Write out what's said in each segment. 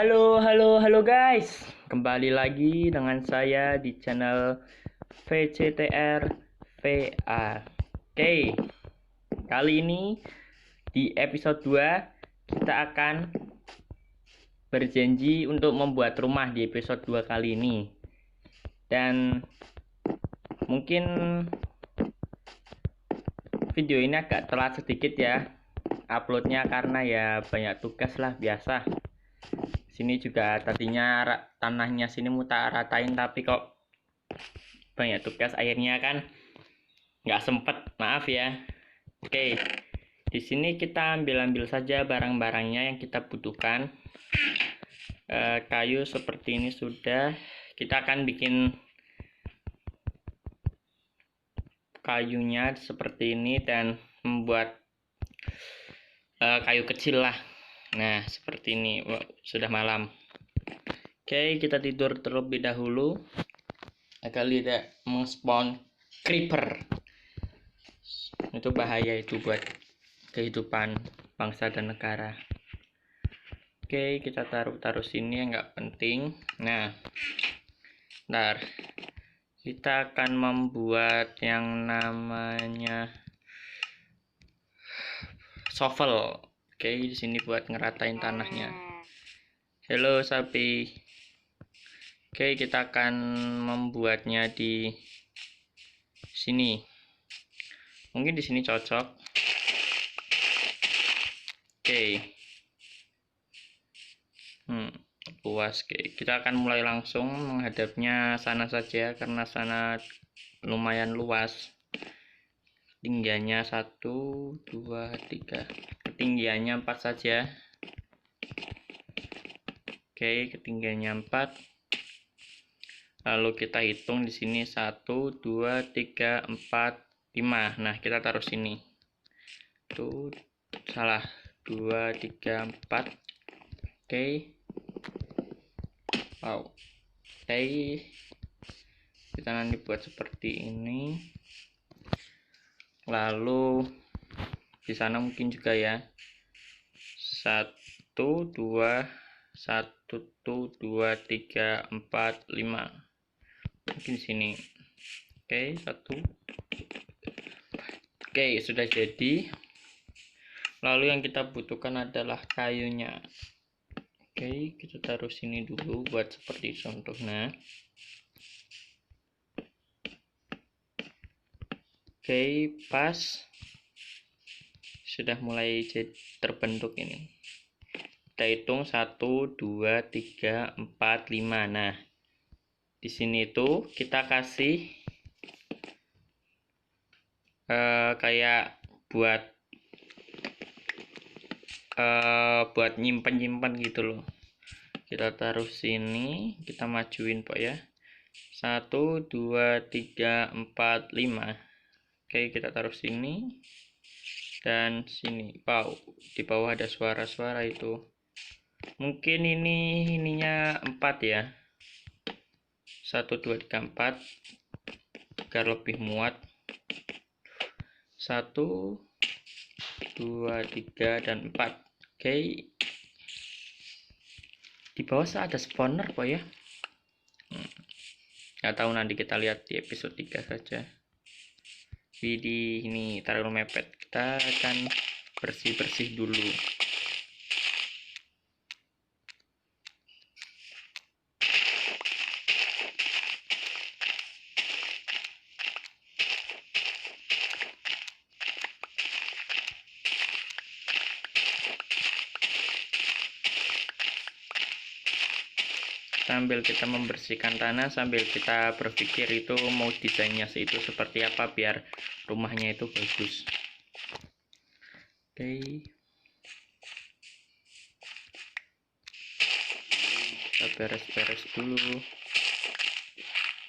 Halo guys. Kembali lagi dengan saya di channel VCTR VA. Oke, kali ini di episode 2 kita akan berjanji untuk membuat rumah di episode 2 kali ini. Dan mungkin video ini agak telat sedikit ya uploadnya karena ya banyak tugas lah biasa. Sini juga tadinya tanahnya sini mau tak ratain tapi kok banyak tugas akhirnya kan nggak sempet, maaf ya. Oke, di sini kita ambil saja barang-barangnya yang kita butuhkan. Kayu seperti ini sudah. Kita akan bikin kayunya seperti ini dan membuat kayu kecil lah. Nah seperti ini. Sudah malam. Oke, kita tidur terlebih dahulu agar tidak mengspawn creeper. Itu bahaya itu buat kehidupan bangsa dan negara. Oke, kita taruh sini yang nggak penting. Nah, ntar kita akan membuat yang namanya shovel. Oke, di sini buat ngeratain tanahnya. Halo sapi. Oke, kita akan membuatnya di sini. Mungkin di sini cocok. Oke. Luas. Oke, kita akan mulai langsung menghadapnya sana saja karena sana lumayan luas. Ketinggiannya 1, 2, 3. Ketinggiannya 4 saja. Oke, ketinggiannya 4. Lalu kita hitung di sini 1, 2, 3, 4, 5. Nah, kita taruh sini. Tuh, salah. 2, 3, 4. Oke. Wow. Oke. Kita nanti buat seperti ini. Lalu di sana mungkin juga ya 1, 2, 1, 2, 3, 4, 5. Mungkin sini. Oke, 1. Oke, sudah jadi. Lalu yang kita butuhkan adalah kayunya. Oke, kita taruh sini dulu buat seperti contohnya. Oke, pas. Sudah mulai terbentuk ini. Kita hitung 1, 2, 3, 4, 5. Nah, di sini tuh kita kasih kayak buat nyimpen gitu loh. Kita taruh sini, kita majuin Pak ya. 1, 2, 3, 4, 5. Oke, kita taruh sini dan sini. Wow, di bawah ada suara-suara itu. Mungkin ininya 4 ya. 1, 2, 3, 4 agar lebih muat. 1, 2, 3, dan 4. Oke. Di bawah ada spawner Pak ya. Nggak tahu, nanti kita lihat di episode 3 saja. Di ini terlalu mepet. Kita akan bersih-bersih dulu. Sambil kita membersihkan tanah, sambil kita berpikir itu mau desainnya itu seperti apa biar rumahnya itu bagus. Oke. Kita beres-beres dulu.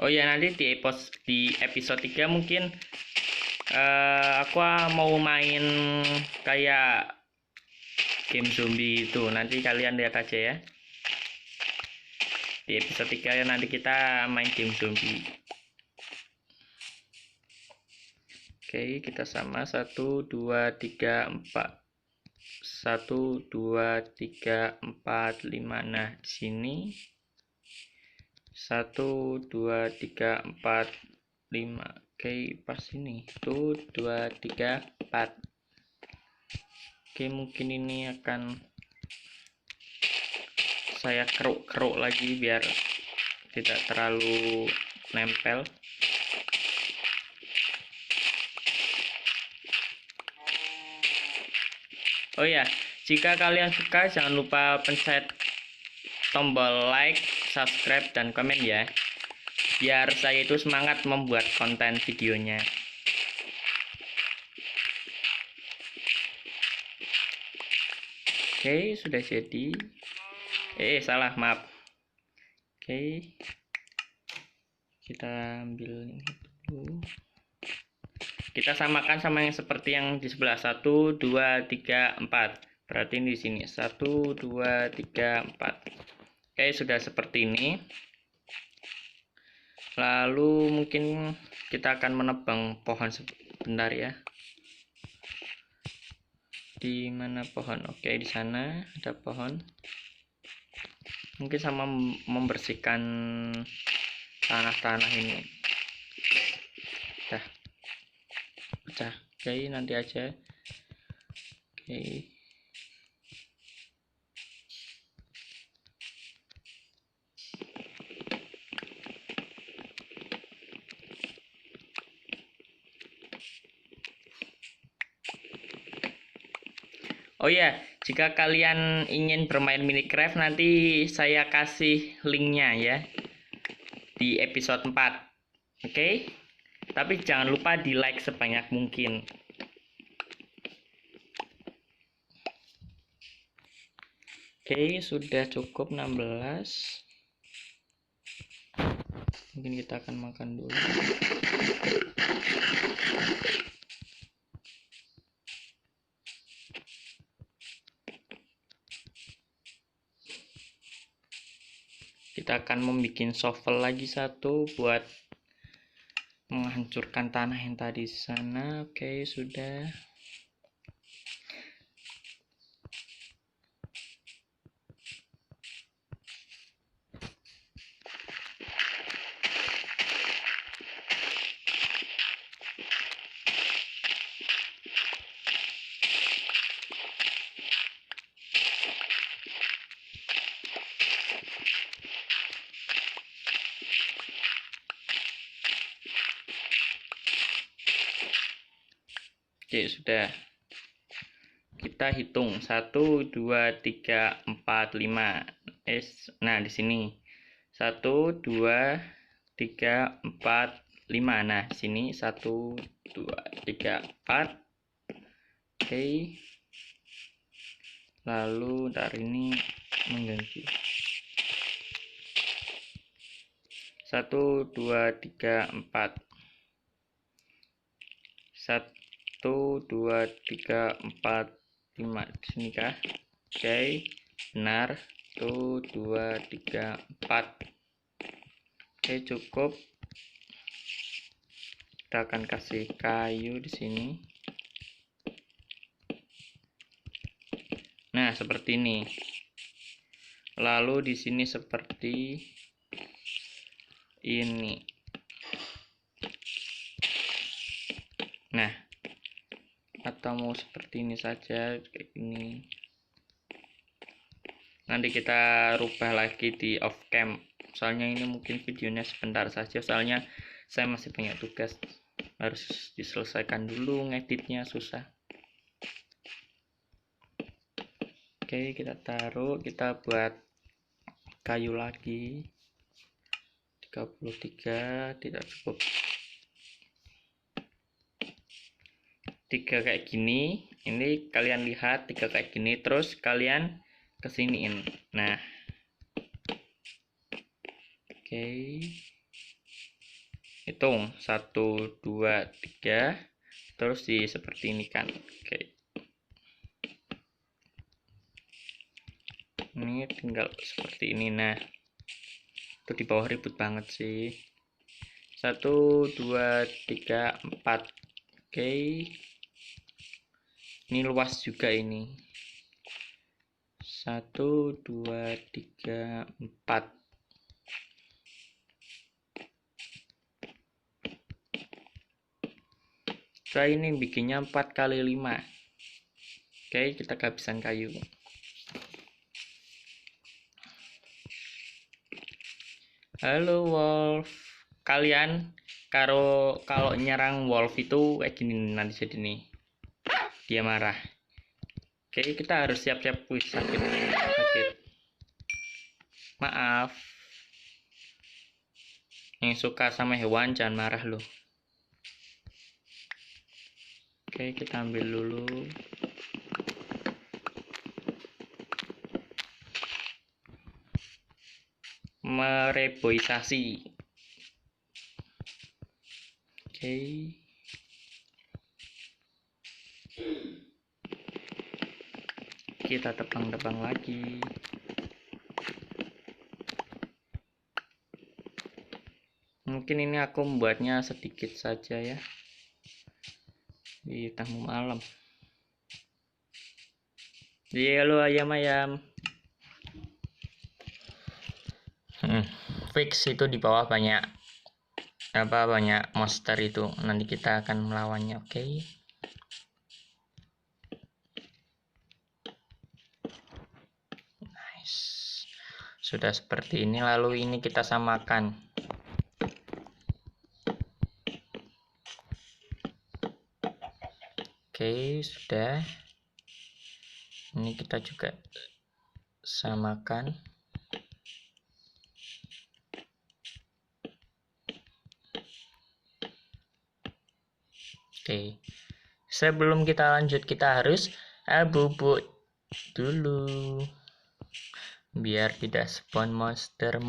Oh ya, nanti di episode 3 mungkin aku mau main kayak game zombie itu. Nanti kalian lihat aja ya. Di episode 3 nanti kita main game zombie. Oke, kita sama 1, 2, 3, 4. 1 2 3 4 5. Nah di sini 1 2 3 4 5. Oke, pas ini 1 2 3 4. Oke, mungkin ini akan saya keruk-keruk lagi biar tidak terlalu nempel. Oh ya, jika kalian suka jangan lupa pencet tombol like, subscribe, dan komen ya, biar saya itu semangat membuat konten videonya. Oke, sudah jadi. Salah, maaf. Oke, kita ambil ini dulu. Kita samakan sama yang seperti yang di sebelah. 1 2 3 4. Berarti di sini 1 2 3 4. Oke, sudah seperti ini. Lalu mungkin kita akan menebang pohon sebentar ya. Di mana pohon? Oke, di sana ada pohon. Mungkin sama membersihkan tanah-tanah ini. Pecah. Oke, nanti aja. Oke. Oh ya, jika kalian ingin bermain Minecraft, nanti saya kasih linknya ya di episode 4. Oke? Tapi jangan lupa di like sebanyak mungkin. Oke, sudah cukup 16. Mungkin kita akan makan dulu. Kita akan membuat shovel lagi satu buat menghancurkan tanah yang tadi di sana. Oke, sudah. Oke, sudah. Kita hitung 1 2 3 4 5. Nah, di sini 1 2 3 4 5. Nah, di sini 1 2 3 4. Oke. Lalu dari ini mengganti 1 2 3 4. 1 2 3 4 5. Di sini kah? Oke, benar. 1 2 3 4. Oke, cukup. Kita akan kasih kayu di sini. Nah, seperti ini. Lalu di sini seperti ini. Nah, atau mau seperti ini saja, kayak ini. Nanti kita rubah lagi di off cam. Soalnya ini mungkin videonya sebentar saja, soalnya saya masih banyak tugas. Harus diselesaikan dulu, ngeditnya susah. Oke, kita taruh, kita buat kayu lagi. 33 tidak cukup. 3 kayak gini. Ini kalian lihat 3 kayak gini, terus kalian kesiniin. Nah, oke, hitung 1 2 3, terus di seperti ini kan. Oke, ini tinggal seperti ini. Nah, itu di bawah ribut banget sih. 1 2 3 4. Oke, ini luas juga ini. 1, 2, 3, 4. Saya ini bikinnya 4 kali 5. Oke, kita kehabisan kayu. Halo Wolf. Kalian kalau nyerang Wolf itu kayak gini nanti jadi nih. Dia marah. Oke, kita harus siap-siap sakit. Maaf. Yang suka sama hewan jangan marah loh. Oke, kita ambil dulu. Mereboisasi. Oke. Kita tebang-tebang lagi. Mungkin ini aku membuatnya sedikit saja ya. Di tengah malam. Halo ayam-ayam. Fix itu di bawah banyak monster itu. Nanti kita akan melawannya, oke? Nice. Sudah seperti ini, lalu ini kita samakan. Oke, sudah. Ini kita juga samakan. Oke, sebelum kita lanjut kita harus bubuk dulu biar tidak spawn monsternya.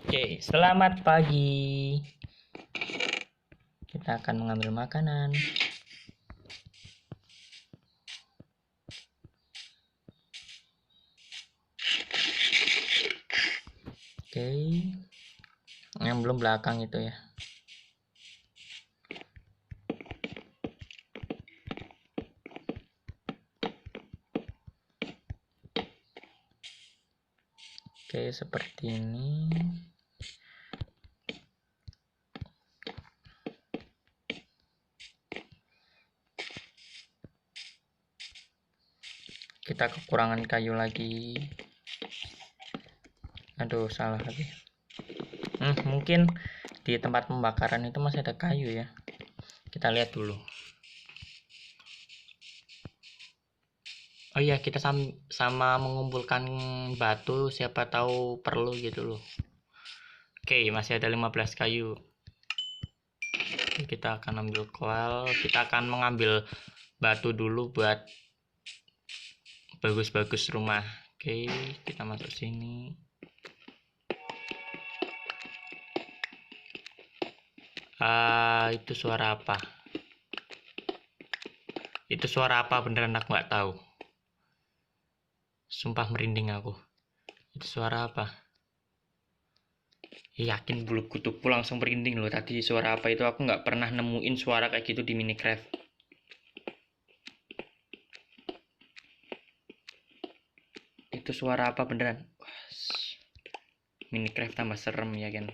Oke, selamat pagi. Kita akan mengambil makanan. Oke, yang belum belakang itu ya. Oke, seperti ini. Kita kekurangan kayu lagi. Aduh, salah lagi. Mungkin di tempat pembakaran itu masih ada kayu ya. Kita lihat dulu. Oh iya, kita sama mengumpulkan batu, siapa tahu perlu gitu loh. Oke, masih ada 15 kayu. Kita akan ambil coal, kita akan mengambil batu dulu buat bagus-bagus rumah. Oke, kita masuk sini. Itu suara apa? Itu suara apa beneran aku nggak tahu. Sumpah merinding aku. Itu suara apa? Yakin bulu kutupku langsung merinding loh. Tadi suara apa itu, aku nggak pernah nemuin suara kayak gitu di Minecraft. Itu suara apa beneran? Minecraft tambah serem ya kan.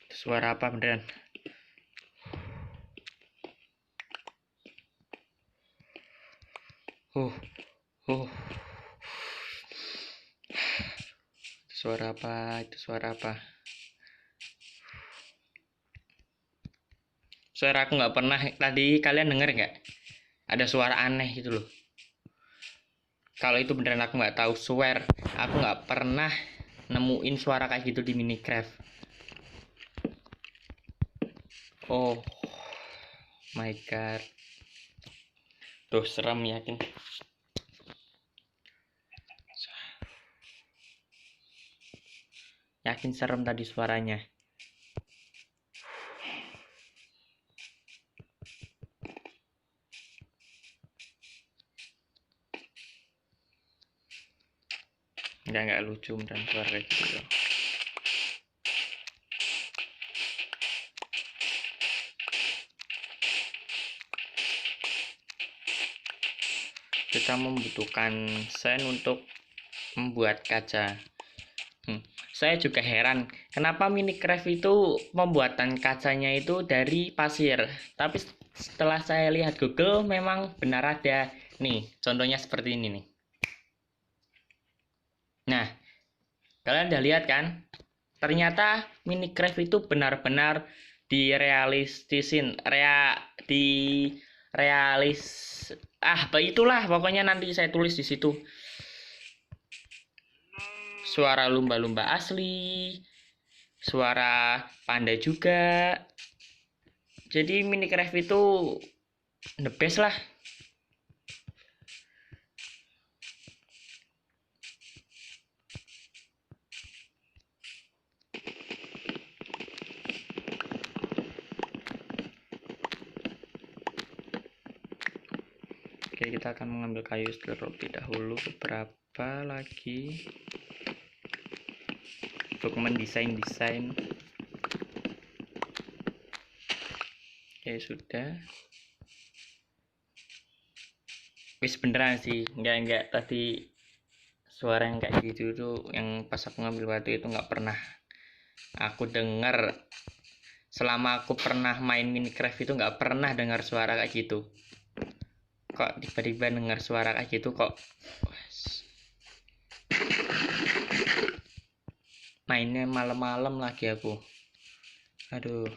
Itu suara apa beneran? Suara apa? Itu suara apa? Suara aku nggak pernah. Tadi kalian denger nggak? Ada suara aneh gitu loh. Kalau itu beneran aku nggak tahu. Swear, aku nggak pernah nemuin suara kayak gitu di Minecraft. Oh my god. Tuh serem yakin. Yakin serem tadi suaranya. Nggak lucu dan suara kayak gitu. kita membutuhkan sen untuk membuat kaca. Saya juga heran kenapa Minecraft itu pembuatan kacanya itu dari pasir, tapi setelah saya lihat Google memang benar ada. Nih contohnya seperti ini nih. Nah, kalian udah lihat kan, ternyata Minecraft itu benar-benar itulah pokoknya nanti saya tulis di situ. Suara lumba-lumba asli, suara panda juga. Jadi Minecraft itu the best lah. Oke, kita akan mengambil kayu terlebih dahulu, beberapa lagi untuk mendesain. Oke, sudah. Wis beneran sih, enggak tadi suara yang kayak gitu tuh yang pas aku ngambil batu itu nggak pernah aku dengar. Selama aku pernah main Minecraft itu nggak pernah dengar suara kayak gitu. Kok tiba-tiba dengar suara kayak gitu kok. Mainnya malam-malam lagi aku. Aduh.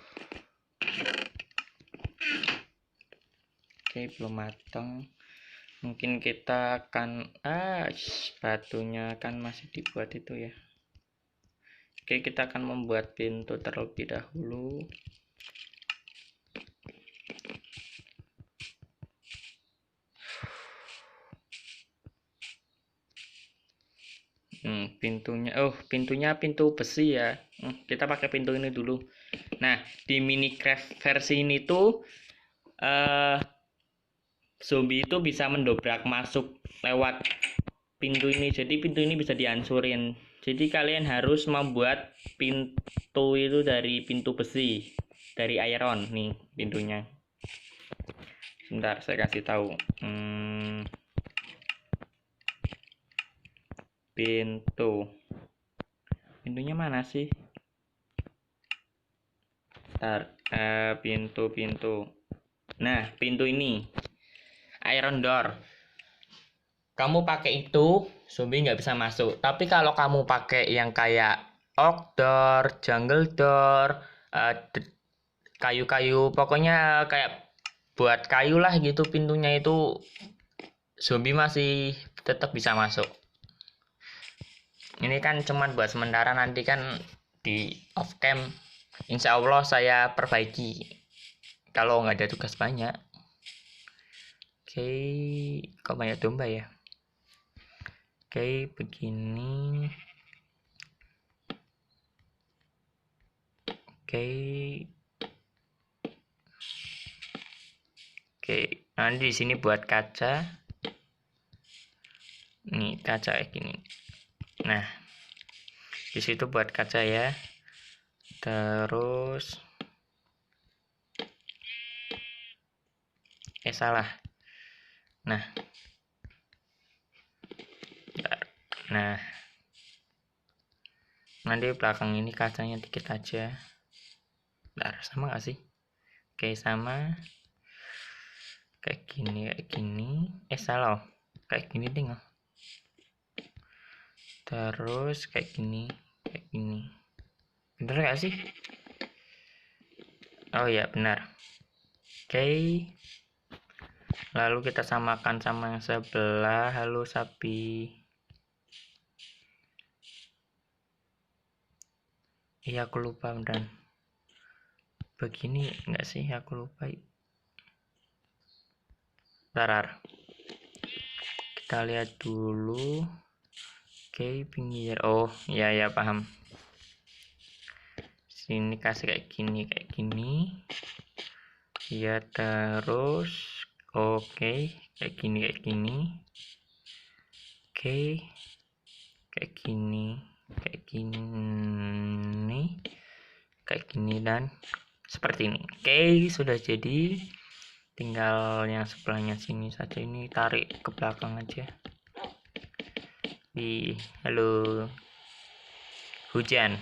Oke, belum matang. Mungkin kita akan batunya kan masih dibuat itu ya. Oke, kita akan membuat pintu terlebih dahulu. Pintunya pintu besi ya. Kita pakai pintu ini dulu. Nah, di Minecraft versi ini tuh zombie itu bisa mendobrak masuk lewat pintu ini. Jadi pintu ini bisa dihancurin. Jadi kalian harus membuat pintu itu dari pintu besi, dari iron nih pintunya. Sebentar, saya kasih tahu. Pintunya mana sih? Ntar, pintu. Nah, pintu ini iron door. Kamu pakai itu, zombie nggak bisa masuk. Tapi kalau kamu pakai yang kayak oak door, jungle door, kayu-kayu, pokoknya kayak buat kayu lah gitu pintunya itu, zombie masih tetap bisa masuk. Ini kan cuman buat sementara, nanti kan di off cam insya Allah saya perbaiki kalau nggak ada tugas banyak. Oke, kok banyak domba ya? Oke, begini. Oke, nanti di sini buat kaca. Nih, kaca kayak gini. Nah, di situ buat kaca ya. Terus salah. Nah, nanti belakang ini kacanya dikit aja. Bentar, sama gak sih? Oke, sama. Kayak gini. Salah. Kayak gini tinggal. Terus kayak gini. Bener gak sih? Oh ya, benar. Oke. Lalu kita samakan sama yang sebelah. Halo sapi. Iya, aku lupa beneran. Begini enggak sih? Aku lupa. Bentar. Kita lihat dulu. Oke, pinggir. Oh, ya paham. Sini kasih kayak gini. Ya, terus oke, kayak gini. Oke. Kayak gini dan seperti ini. Oke, sudah jadi. tinggal yang sebelahnya sini saja, ini tarik ke belakang aja. Halo hujan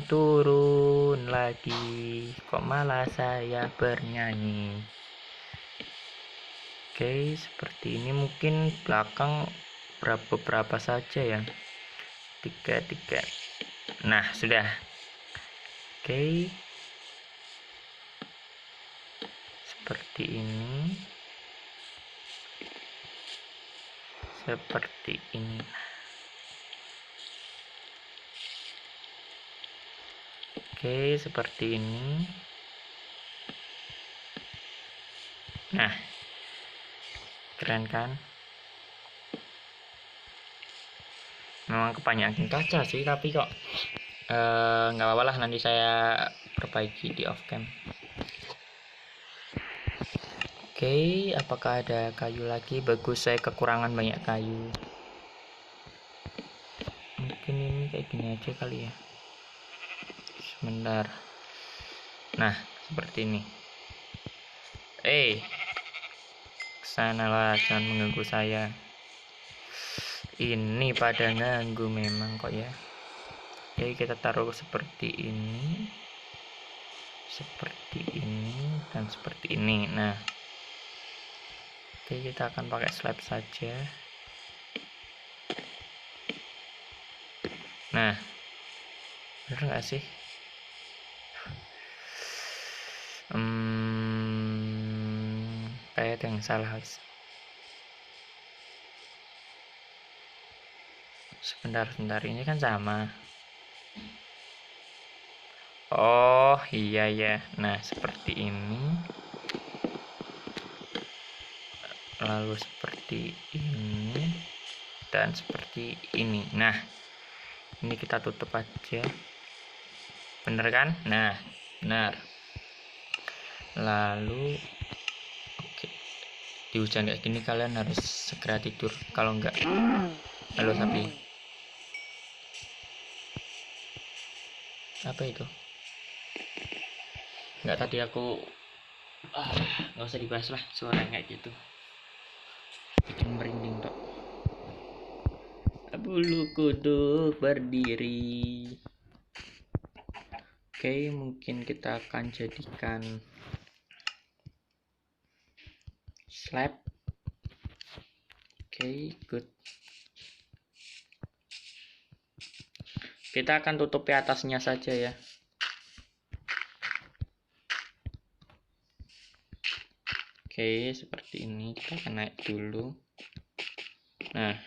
turun lagi, kok malah saya bernyanyi. Oke, seperti ini. Mungkin belakang beberapa saja ya, tiga. Nah, sudah. Oke, seperti ini, oke, seperti ini. Nah, keren kan? Memang kebanyakan kaca sih, tapi kok nggak apa-apa lah, nanti saya perbaiki di off cam. Oke, apakah ada kayu lagi? Bagus, saya kekurangan banyak kayu. Mungkin ini kayak gini aja kali ya. Sebentar. Nah, seperti ini. Kesana lah, jangan mengganggu saya. Ini pada ganggu memang kok ya. Oke, kita taruh seperti ini, dan seperti ini. Nah, oke, kita akan pakai slab saja. Nah, bener nggak sih? Kayak ada yang salah. Sebentar, ini kan sama. Oh iya ya. Nah, seperti ini, lalu seperti ini, dan seperti ini. Nah, ini kita tutup aja, bener kan? Nah, benar. Lalu oke, di hujan kayak gini kalian harus segera tidur, kalau enggak. Halo sapi, apa itu? Enggak, tadi aku nggak usah dibahas lah, suara kayak gitu bikin merinding tok. Bulu kuduk berdiri. Oke, mungkin kita akan jadikan slab. Oke, good. Kita akan tutupi atasnya saja ya. Oke, seperti ini. Kita akan naik dulu. Nah,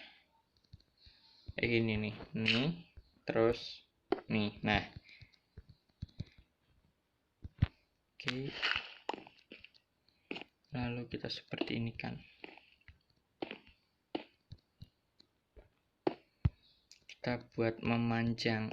kayak gini nih. Nih, terus nih. Nah, oke. Lalu kita seperti ini kan. Kita buat memanjang.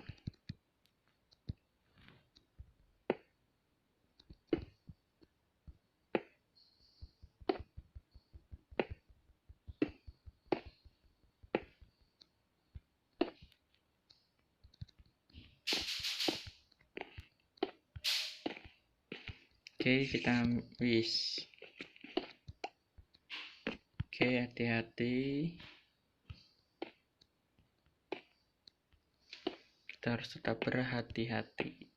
Oke, kita wis. Oke, hati-hati. Kita harus tetap berhati-hati.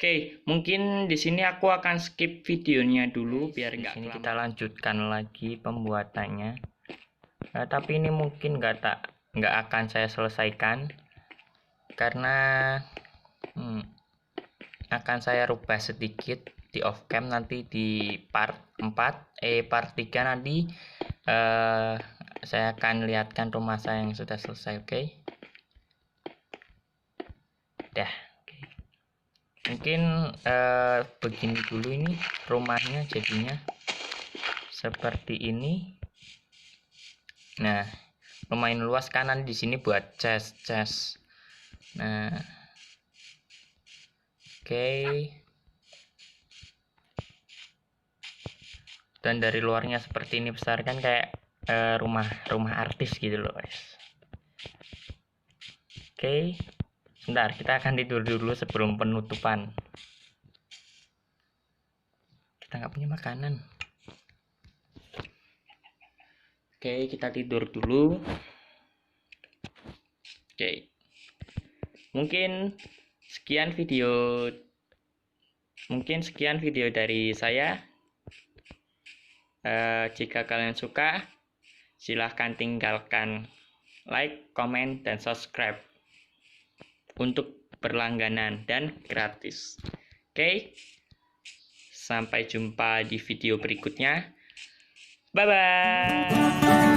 Oke, mungkin di sini aku akan skip videonya dulu biar nggak kelamaan. Kita lanjutkan lagi pembuatannya. Nah, tapi ini mungkin nggak akan saya selesaikan karena akan saya rubah sedikit di off cam. Nanti di part 3 nanti saya akan lihatkan rumah saya yang sudah selesai. Oke. Dah. Mungkin begini dulu ini rumahnya jadinya seperti ini. Nah, lumayan luas, kanan di sini buat chest. Nah, oke. Dan dari luarnya seperti ini besar kan, kayak rumah artis gitu loh guys. Oke, sebentar, kita akan tidur dulu sebelum penutupan. Kita nggak punya makanan. Oke, kita tidur dulu. Oke, mungkin sekian video dari saya. Jika kalian suka, silahkan tinggalkan like, comment, dan subscribe untuk berlangganan dan gratis. Oke, sampai jumpa di video berikutnya. Bye bye.